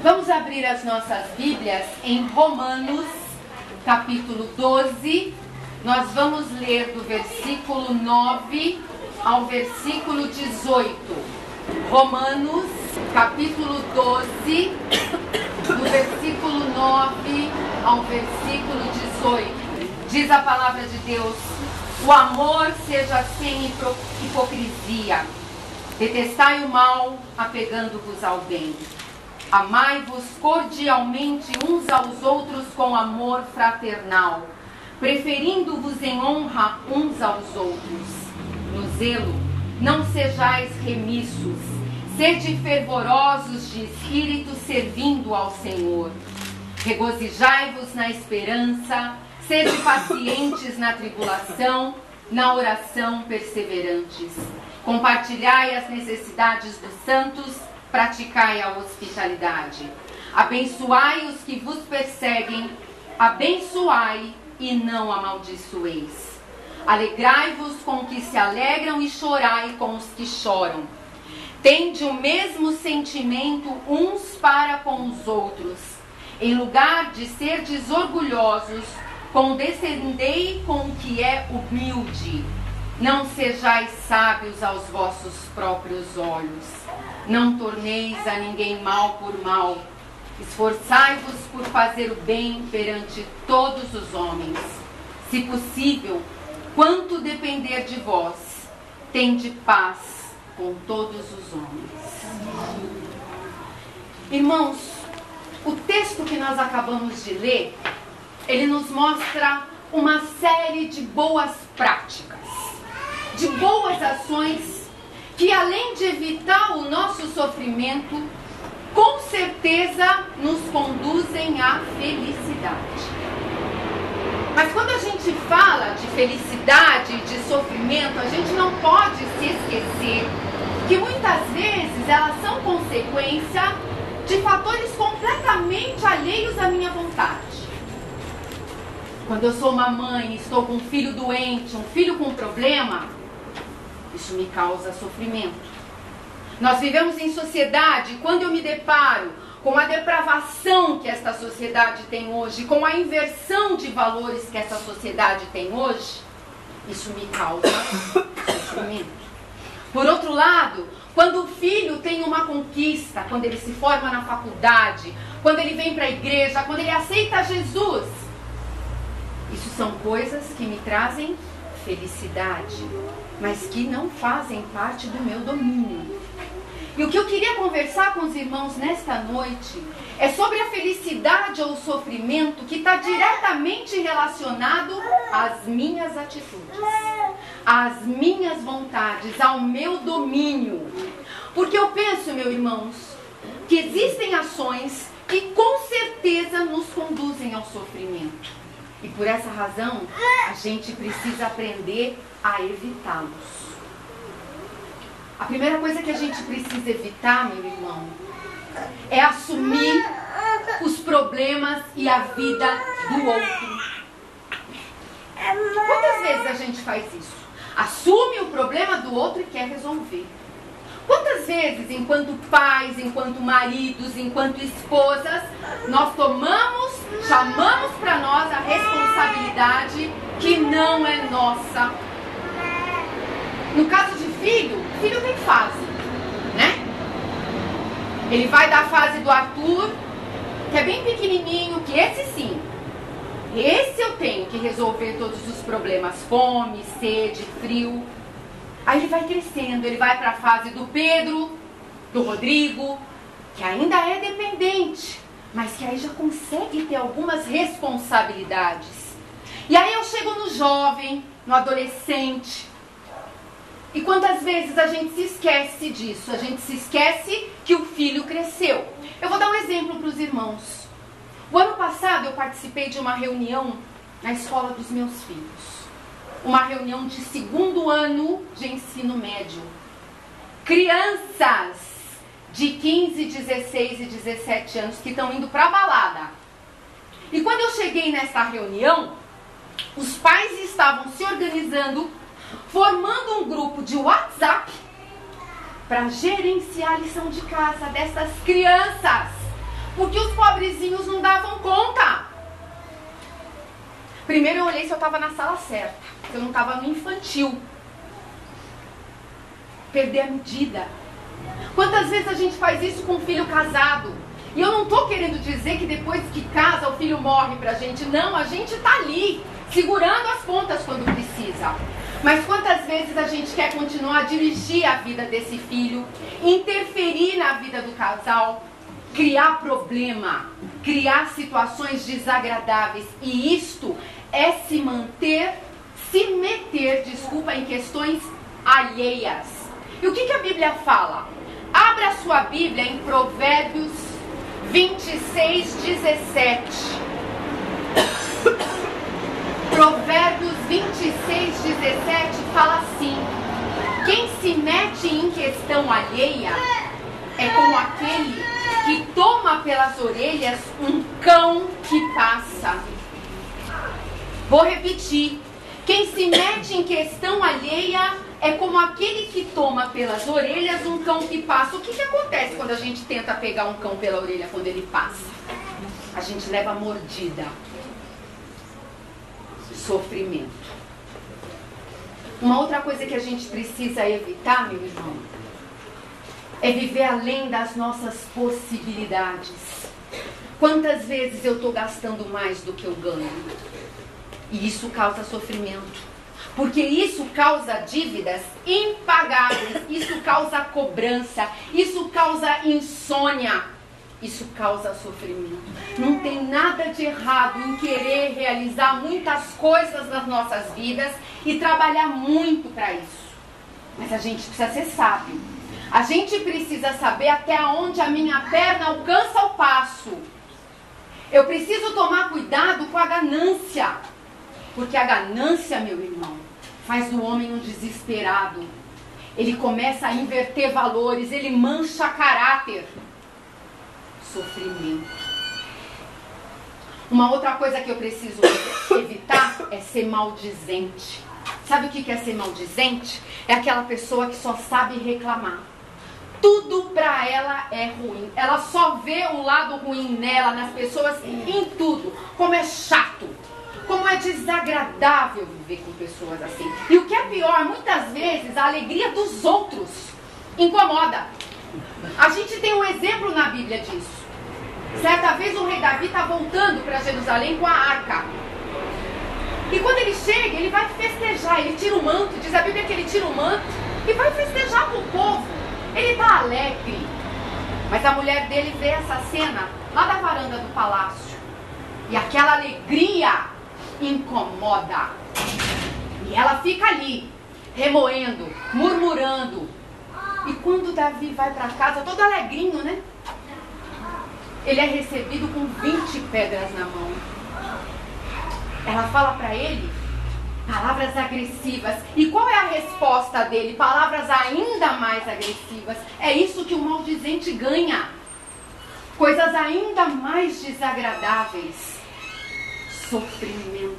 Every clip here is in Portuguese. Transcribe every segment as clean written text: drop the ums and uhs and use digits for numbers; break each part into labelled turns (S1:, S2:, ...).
S1: Vamos abrir as nossas Bíblias em Romanos, capítulo 12. Nós vamos ler do versículo 9 ao versículo 18. Romanos, capítulo 12, do versículo 9 ao versículo 18. Diz a palavra de Deus: o amor seja sem hipocrisia. Detestai o mal, apegando-vos ao bem. Amai-vos cordialmente uns aos outros com amor fraternal, preferindo-vos em honra uns aos outros. No zelo, não sejais remissos, sede fervorosos de espírito, servindo ao Senhor. Regozijai-vos na esperança, sede pacientes na tribulação, na oração perseverantes. Compartilhai as necessidades dos santos, praticai a hospitalidade. Abençoai os que vos perseguem, abençoai e não amaldiçoeis. Alegrai-vos com os que se alegram e chorai com os que choram. Tende o mesmo sentimento uns para com os outros. Em lugar de serdes orgulhosos, condescendei com o que é humilde. Não sejais sábios aos vossos próprios olhos. Não torneis a ninguém mal por mal. Esforçai-vos por fazer o bem perante todos os homens. Se possível, quanto depender de vós, tende paz com todos os homens. Irmãos, o texto que nós acabamos de ler, ele nos mostra uma série de boas práticas, de boas ações que, além de evitar o nosso sofrimento, com certeza nos conduzem à felicidade. Mas quando a gente fala de felicidade e de sofrimento, a gente não pode se esquecer que muitas vezes elas são consequência de fatores completamente alheios à minha vontade. Quando eu sou uma mãe e estou com um filho doente, um filho com problema, isso me causa sofrimento. Nós vivemos em sociedade, e quando eu me deparo com a depravação que esta sociedade tem hoje, com a inversão de valores que essa sociedade tem hoje, isso me causa sofrimento. Por outro lado, quando o filho tem uma conquista, quando ele se forma na faculdade, quando ele vem para a igreja, quando ele aceita Jesus, isso são coisas que me trazem felicidade, mas que não fazem parte do meu domínio. E o que eu queria conversar com os irmãos nesta noite é sobre a felicidade ou o sofrimento que está diretamente relacionado às minhas atitudes, às minhas vontades, ao meu domínio. Porque eu penso, meus irmãos, que existem ações que com certeza nos conduzem ao sofrimento. E por essa razão, a gente precisa aprender a evitá-los. A primeira coisa que a gente precisa evitar, meu irmão, é assumir os problemas e a vida do outro. Quantas vezes a gente faz isso? Assume o problema do outro e quer resolver. Quantas vezes, enquanto pais, enquanto maridos, enquanto esposas, nós chamamos para nós a responsabilidade que não é nossa? No caso de filho, o filho tem fase, né? Ele vai da fase do Arthur, que é bem pequenininho, que esse sim, esse eu tenho que resolver todos os problemas, fome, sede, frio. Aí ele vai crescendo, ele vai para a fase do Pedro, do Rodrigo, que ainda é dependente, mas que aí já consegue ter algumas responsabilidades. E aí eu chego no jovem, no adolescente. E quantas vezes a gente se esquece disso? A gente se esquece que o filho cresceu. Eu vou dar um exemplo para os irmãos. O ano passado eu participei de uma reunião na escola dos meus filhos. Uma reunião de 2º ano de ensino médio. Crianças de 15, 16 e 17 anos que estão indo para a balada. E quando eu cheguei nessa reunião, os pais estavam se organizando, formando um grupo de WhatsApp para gerenciar a lição de casa dessas crianças. porque os pobrezinhos não davam conta. Primeiro eu olhei se eu estava na sala certa, se eu não estava no infantil. Perder a medida. Quantas vezes a gente faz isso com um filho casado? E eu não estou querendo dizer que depois que casa o filho morre pra gente. Não, a gente está ali, segurando as pontas quando precisa. Mas quantas vezes a gente quer continuar a dirigir a vida desse filho, interferir na vida do casal, criar problema, criar situações desagradáveis. E isto é se meter, em questões alheias. E o que a Bíblia fala? Abra a sua Bíblia em Provérbios 26, 17. Provérbios 26, 17 fala assim: quem se mete em questão alheia é como aquele que toma pelas orelhas um cão que passa. Vou repetir. Quem se mete em questão alheia é como aquele que toma pelas orelhas um cão que passa. O que acontece quando a gente tenta pegar um cão pela orelha quando ele passa? A gente leva mordida. Sofrimento. Uma outra coisa que a gente precisa evitar, meu irmão, é viver além das nossas possibilidades. Quantas vezes eu estou gastando mais do que eu ganho? E isso causa sofrimento. Porque isso causa dívidas impagáveis, isso causa cobrança, isso causa insônia, isso causa sofrimento. Não tem nada de errado em querer realizar muitas coisas nas nossas vidas e trabalhar muito para isso. Mas a gente precisa ser sábio. A gente precisa saber até onde a minha perna alcança o passo. Eu preciso tomar cuidado com a ganância. Porque a ganância, meu irmão, faz do homem um desesperado. Ele começa a inverter valores, ele mancha caráter. Sofrimento. Uma outra coisa que eu preciso evitar é ser maldizente. Sabe o que é ser maldizente? É aquela pessoa que só sabe reclamar. Tudo pra ela é ruim. Ela só vê o lado ruim nela, nas pessoas, em tudo. Como é chato. Como é desagradável viver com pessoas assim. E o que é pior, muitas vezes a alegria dos outros incomoda. A gente tem um exemplo na Bíblia disso. Certa vez o rei Davi está voltando para Jerusalém com a arca. E quando ele chega, ele vai festejar. Ele tira o manto, diz a Bíblia que ele tira o manto e vai festejar com o povo. Ele está alegre. Mas a mulher dele vê essa cena lá da varanda do palácio. E aquela alegria incomoda. E ela fica ali, remoendo, murmurando. E quando Davi vai para casa, todo alegrinho, né? Ele é recebido com 20 pedras na mão. Ela fala para ele palavras agressivas. E qual é a resposta dele? Palavras ainda mais agressivas. É isso que o maldizente ganha. Coisas ainda mais desagradáveis. Sofrimento.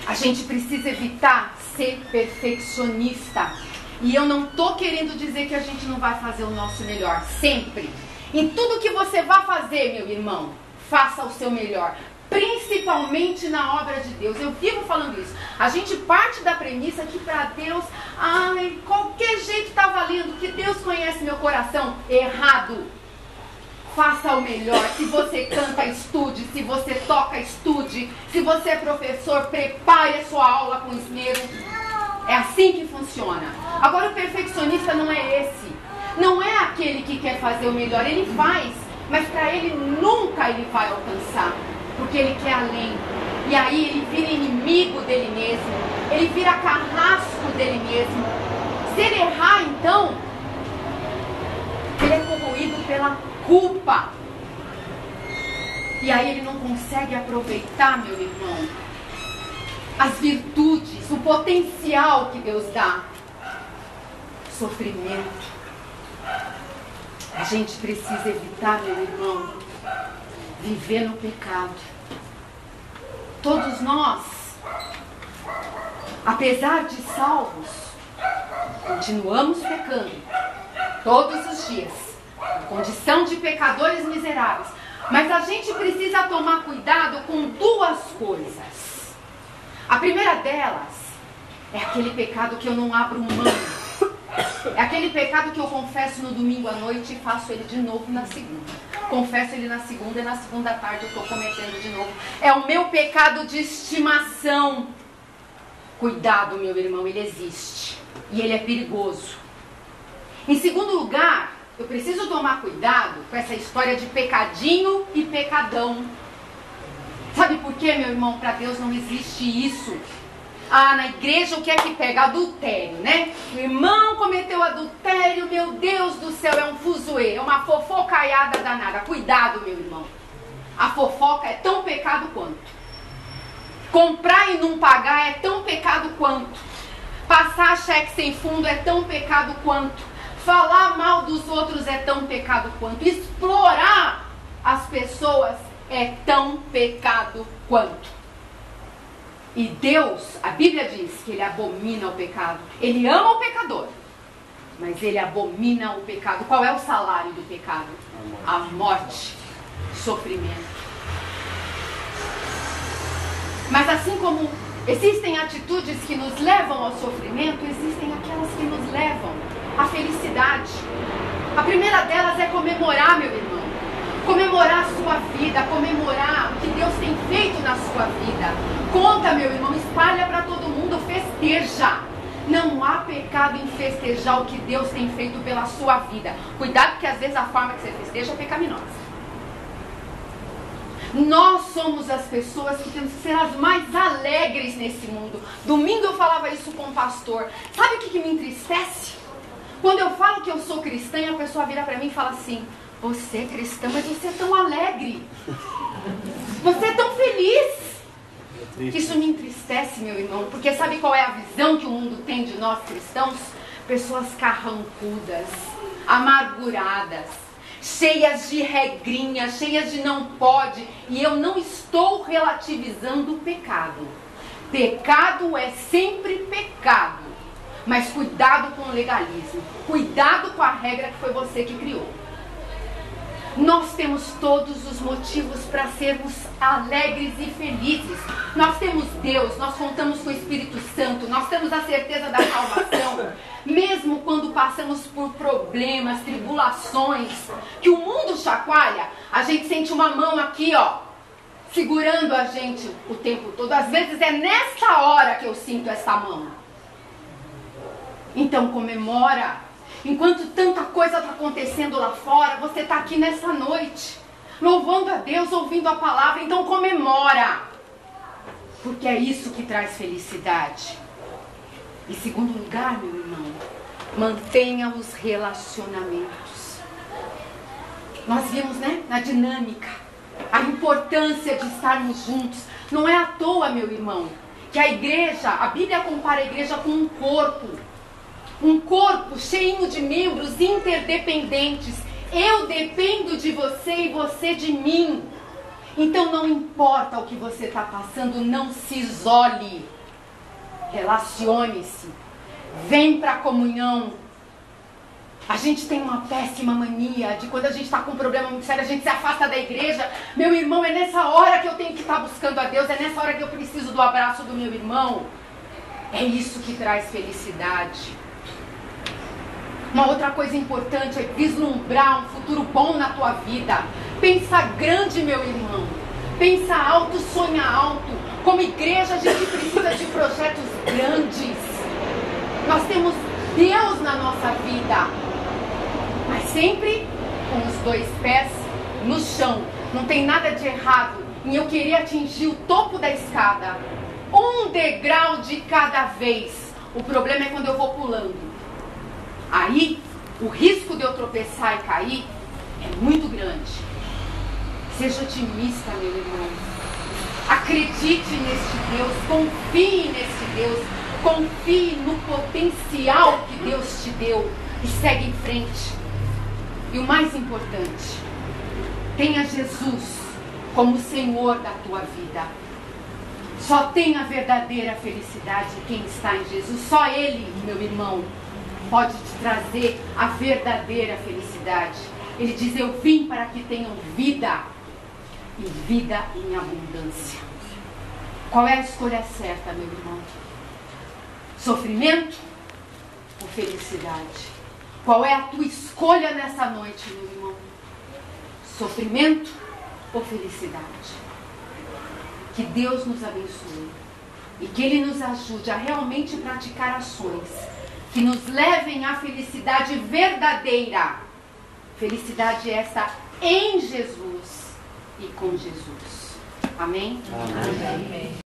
S1: A gente precisa evitar ser perfeccionista. E eu não estou querendo dizer que a gente não vai fazer o nosso melhor. Sempre. Em tudo que você vai fazer, meu irmão, faça o seu melhor. Principalmente na obra de Deus. Eu vivo falando isso. A gente parte da premissa que para Deus, qualquer jeito está valendo, que Deus conhece meu coração. Errado. Faça o melhor. Se você canta, estude. Se você toca, estude. Se você é professor, prepare a sua aula com esmero. É assim que funciona. Agora o perfeccionista não é esse. Não é aquele que quer fazer o melhor. Ele faz, mas para ele nunca ele vai alcançar. Porque ele quer além. E aí ele vira inimigo dele mesmo. Ele vira carrasco dele mesmo. Se ele errar, então, ele é corroído pela culpa. E aí ele não consegue aproveitar, meu irmão, as virtudes, o potencial que Deus dá. Sofrimento. A gente precisa evitar, meu irmão, viver no pecado. Todos nós, apesar de salvos, continuamos pecando todos os dias. condição de pecadores miseráveis. Mas a gente precisa tomar cuidado com duas coisas. A primeira delas é aquele pecado que eu não abro mão. É aquele pecado que eu confesso no domingo à noite e faço ele de novo na segunda. Confesso ele na segunda e na segunda tarde eu estou cometendo de novo. É o meu pecado de estimação. Cuidado, meu irmão, ele existe. E ele é perigoso. Em segundo lugar, eu preciso tomar cuidado com essa história de pecadinho e pecadão. Sabe por quê, meu irmão? Para Deus não existe isso. Ah, na igreja o que é que pega? Adultério, né? O irmão cometeu adultério, meu Deus do céu, é um fuzuê, é uma fofocaiada danada. Cuidado, meu irmão. A fofoca é tão pecado quanto. Comprar e não pagar é tão pecado quanto. Passar cheque sem fundo é tão pecado quanto. Falar mal dos outros é tão pecado quanto. Explorar as pessoas é tão pecado quanto. E Deus, a Bíblia diz que Ele abomina o pecado. Ele ama o pecador, mas Ele abomina o pecado. Qual é o salário do pecado? A morte, sofrimento. Mas assim como existem atitudes que nos levam ao sofrimento, existem aquelas que nos levam à felicidade. A primeira delas é comemorar, meu irmão. Comemorar a sua vida, comemorar o que Deus tem feito na sua vida. Conta, meu irmão, espalha para todo mundo, festeja. Não há pecado em festejar o que Deus tem feito pela sua vida. Cuidado, porque às vezes a forma que você festeja é pecaminosa. Nós somos as pessoas que temos que ser as mais alegres nesse mundo. Domingo eu falava isso com o pastor. Sabe o que me entristece? Quando eu falo que eu sou cristã e a pessoa vira para mim e fala assim: você é cristã, mas você é tão alegre. Você é tão feliz. Isso me entristece, meu irmão, porque sabe qual é a visão que o mundo tem de nós cristãos? Pessoas carrancudas, amarguradas, cheias de regrinhas, cheias de não pode. E eu não estou relativizando o pecado. Pecado é sempre pecado. Mas cuidado com o legalismo. Cuidado com a regra que foi você que criou. Nós temos todos os motivos para sermos alegres e felizes. Nós temos Deus, nós contamos com o Espírito Santo, nós temos a certeza da salvação. Mesmo quando passamos por problemas, tribulações, que o mundo chacoalha, a gente sente uma mão aqui, ó, segurando a gente o tempo todo. Às vezes é nessa hora que eu sinto essa mão. Então comemora. Enquanto tanta coisa está acontecendo lá fora, você está aqui nessa noite, louvando a Deus, ouvindo a palavra. Então comemora, porque é isso que traz felicidade. Em segundo lugar, meu irmão, mantenha os relacionamentos. Nós vimos, né, na dinâmica, a importância de estarmos juntos. Não é à toa, meu irmão, que a igreja, a Bíblia compara a igreja com um corpo. Um corpo cheio de membros interdependentes. Eu dependo de você e você de mim. Então não importa o que você está passando, não se isole. Relacione-se. Vem para a comunhão. A gente tem uma péssima mania de quando a gente está com um problema muito sério, a gente se afasta da igreja. Meu irmão, é nessa hora que eu tenho que estar buscando a Deus. É nessa hora que eu preciso do abraço do meu irmão. É isso que traz felicidade. Uma outra coisa importante é vislumbrar um futuro bom na tua vida. Pensa grande, meu irmão. Pensa alto, sonha alto. Como igreja, a gente precisa de projetos grandes. Nós temos Deus na nossa vida, mas sempre com os dois pés no chão. Não tem nada de errado em eu querer atingir o topo da escada. Um degrau de cada vez. O problema é quando eu vou pulando. Aí, o risco de eu tropeçar e cair é muito grande. Seja otimista, meu irmão. Acredite neste Deus, confie neste Deus, confie no potencial que Deus te deu e segue em frente. E o mais importante, tenha Jesus como Senhor da tua vida. Só tem a verdadeira felicidade quem está em Jesus. Só Ele, meu irmão, pode te trazer a verdadeira felicidade. Ele diz: eu vim para que tenham vida, e vida em abundância. Qual é a escolha certa, meu irmão? Sofrimento ou felicidade? Qual é a tua escolha nessa noite, meu irmão? Sofrimento ou felicidade? Que Deus nos abençoe e que Ele nos ajude a realmente praticar ações que nos levem à felicidade verdadeira. Felicidade essa em Jesus e com Jesus. Amém?
S2: Amém.